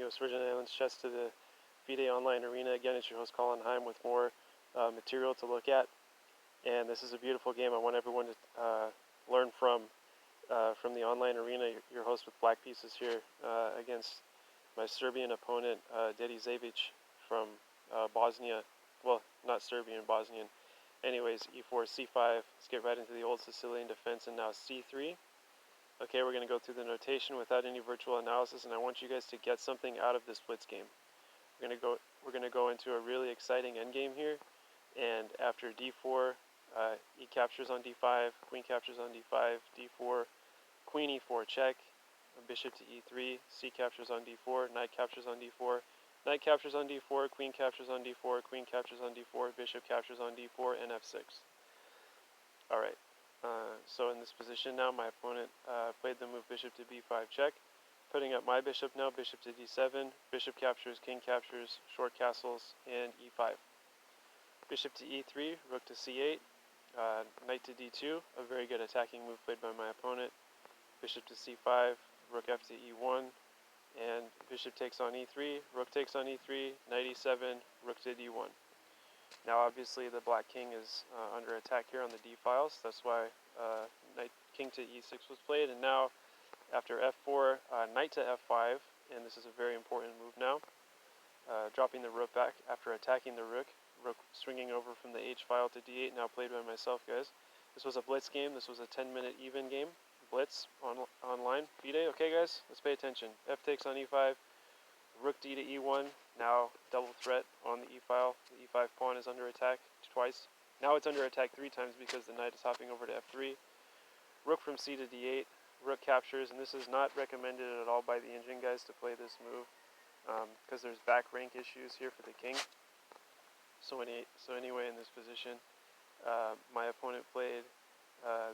U.S. Virgin Islands chess to the FIDE Online Arena. Again, it's your host Colin Heim with more material to look at. And this is a beautiful game. I want everyone to learn from the online arena. Your host with black pieces here against my Serbian opponent, Dedi Zevic from Bosnia. Well, not Serbian, Bosnian. Anyways, e4, c5. Let's get right into the old Sicilian defense, and now c3. Okay, we're going to go through the notation without any virtual analysis, and I want you guys to get something out of this Blitz game. We're going to go into a really exciting endgame here, and after d4, e captures on d5, queen captures on d5, d4, queen e4 check, bishop to e3, c captures on d4, knight captures on d4, knight captures on d4, queen captures on d4, queen captures on d4, bishop captures on d4, and f6. Alright, so in this position now, my opponent played the move bishop to b5 check, putting up my bishop now, bishop to d7, bishop captures, king captures, short castles, and e5. Bishop to e3, rook to c8, knight to d2, a very good attacking move played by my opponent, bishop to c5, rook f to e1, and bishop takes on e3, rook takes on e3, knight e7, rook to d1. Now obviously the black king is under attack here on the d files, that's why king to e6 was played, and now after f4, knight to f5, and this is a very important move now, dropping the rook back after attacking the rook swinging over from the h file to d8, now played by myself, guys. This was a Blitz game, this was a 10-minute even game, Blitz online, FIDE. Okay guys, let's pay attention. F takes on e5, rook d to e1, now double threat on the e file. The e5 pawn is under attack twice. Now it's under attack 3 times because the knight is hopping over to f3. Rook from c to d8, rook captures, and this is not recommended at all by the engine guys to play this move because there's back rank issues here for the king. So anyway, in this position, my opponent played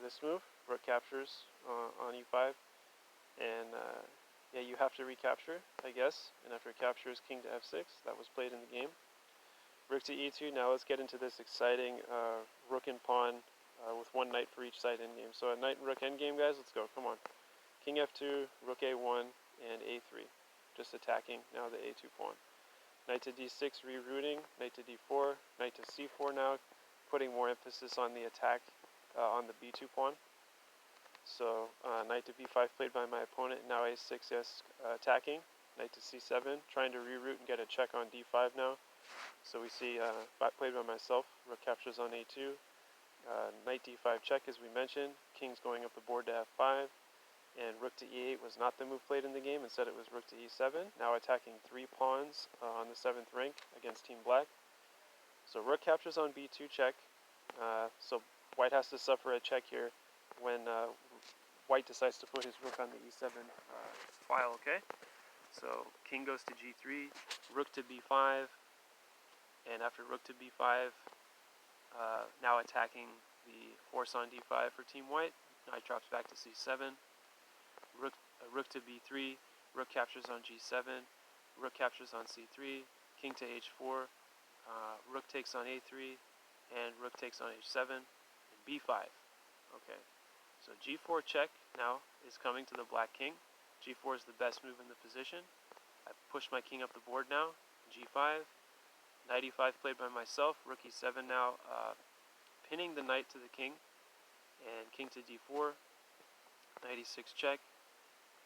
this move, rook captures on e5, and yeah, you have to recapture, I guess, and after captures, king to f6, that was played in the game. Rook to e2, now let's get into this exciting rook and pawn with one knight for each side endgame. So a knight and rook endgame, guys, let's go, come on. King f2, rook a1, and a3, just attacking now the a2 pawn. Knight to d6, rerouting, knight to d4, knight to c4 now, putting more emphasis on the attack on the b2 pawn. So knight to b5 played by my opponent, now a6, yes, attacking, knight to c7, trying to reroute and get a check on d5 now. So we see played by myself, rook captures on a2, knight d5 check as we mentioned, king's going up the board to f5, and rook to e8 was not the move played in the game, instead it was rook to e7, now attacking 3 pawns on the 7th rank against Team Black. So rook captures on b2 check, so white has to suffer a check here when white decides to put his rook on the e7 file, okay? So king goes to g3, rook to b5, and after rook to b5, now attacking the horse on d5 for Team White, knight drops back to c7, rook to b3, rook captures on g7, rook captures on c3, king to h4, rook takes on a3, and rook takes on h7, and b5. Okay, so g4 check now is coming to the black king. g4 is the best move in the position. I push my king up the board now, g5, knight e5 played by myself, rook e7 now, pinning the knight to the king, and king to d4, knight e6 check,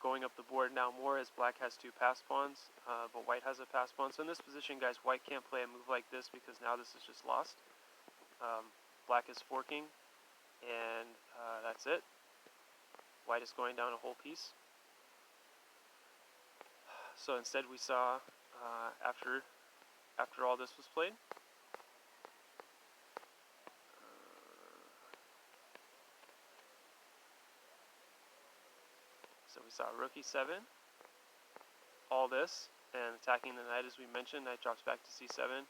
going up the board now more as black has 2 pass pawns, but white has a pass pawn. So in this position, guys, white can't play a move like this because now this is just lost. Black is forking, and that's it. White is going down a whole piece. So instead we saw, after all this was played, so we saw rook e7, all this, and attacking the knight as we mentioned. Knight drops back to c7,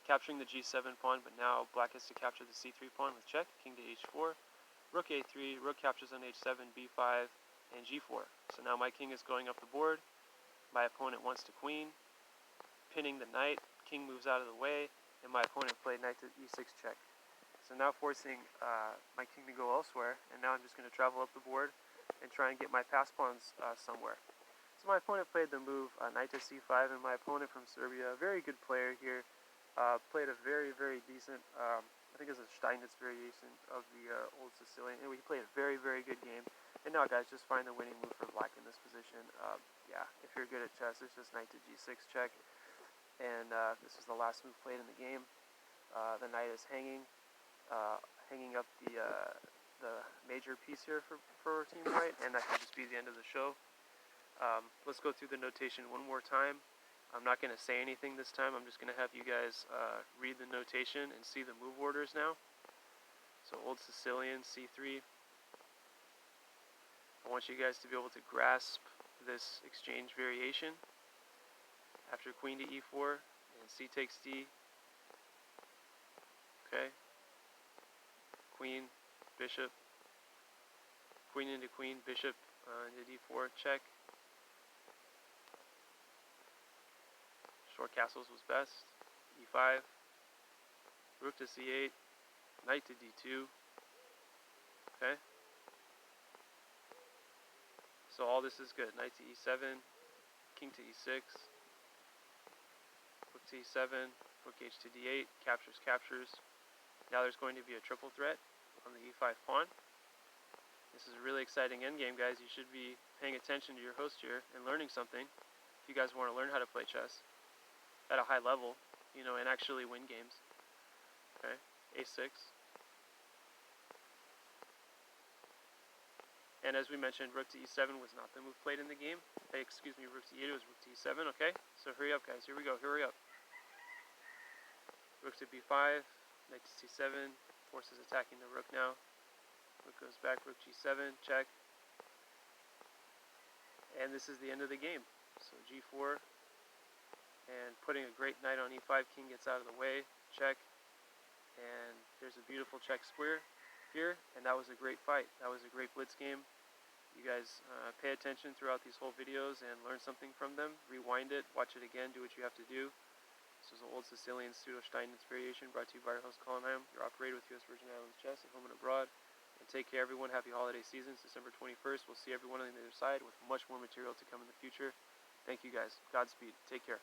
capturing the g7 pawn, but now black has to capture the c3 pawn with check, king to h4, rook a3, rook captures on h7, b5, and g4. So now my king is going up the board, my opponent wants to queen, pinning the knight, king moves out of the way, and my opponent played knight to e6 check. So now forcing my king to go elsewhere, and now I'm just going to travel up the board and try and get my pass pawns somewhere. So my opponent played the move knight to c5, and my opponent from Serbia, a very good player here, played a very, very decent, I think it's a Steinitz variation of the old Sicilian. Anyway, he played a very, very good game. And now, guys, just find the winning move for black in this position. Yeah, if you're good at chess, it's just knight to g6 check. And this is the last move played in the game. The knight is hanging up the major piece here for Team White, and that can just be the end of the show. Let's go through the notation one more time. I'm not going to say anything this time. I'm just going to have you guys read the notation and see the move orders now. So old Sicilian, c3. I want you guys to be able to grasp this exchange variation. After queen to e4 and c takes d. Okay. Queen, bishop, queen into queen, bishop into d4, check. Short castles was best. e5, rook to c8, knight to d2. Okay. So all this is good. Knight to e7, king to e6, rook to e7, rook h to d8, captures, captures. Now there's going to be a triple threat on the e5 pawn. This is a really exciting endgame, guys. You should be paying attention to your host here and learning something if you guys want to learn how to play chess at a high level, you know, and actually win games. Okay, a6. And as we mentioned, rook to e7 was not the move played in the game. Hey, excuse me, rook to e8 was rook to e7, okay? So hurry up, guys. Here we go. Hurry up. Rook to b5, knight to c7. Forces attacking the rook now. Rook goes back, rook g7, check. And this is the end of the game. So g4, and putting a great knight on e5, king gets out of the way, check. And there's a beautiful check square here, and that was a great fight. That was a great blitz game. You guys pay attention throughout these whole videos and learn something from them. Rewind it, watch it again, do what you have to do. This is an old Sicilian pseudo-Steinitz variation brought to you by your host Colin Ham, your operator with U.S. Virgin Islands Chess at home and abroad. And take care, everyone. Happy holiday seasons. December 21st. We'll see everyone on the other side with much more material to come in the future. Thank you, guys. Godspeed. Take care.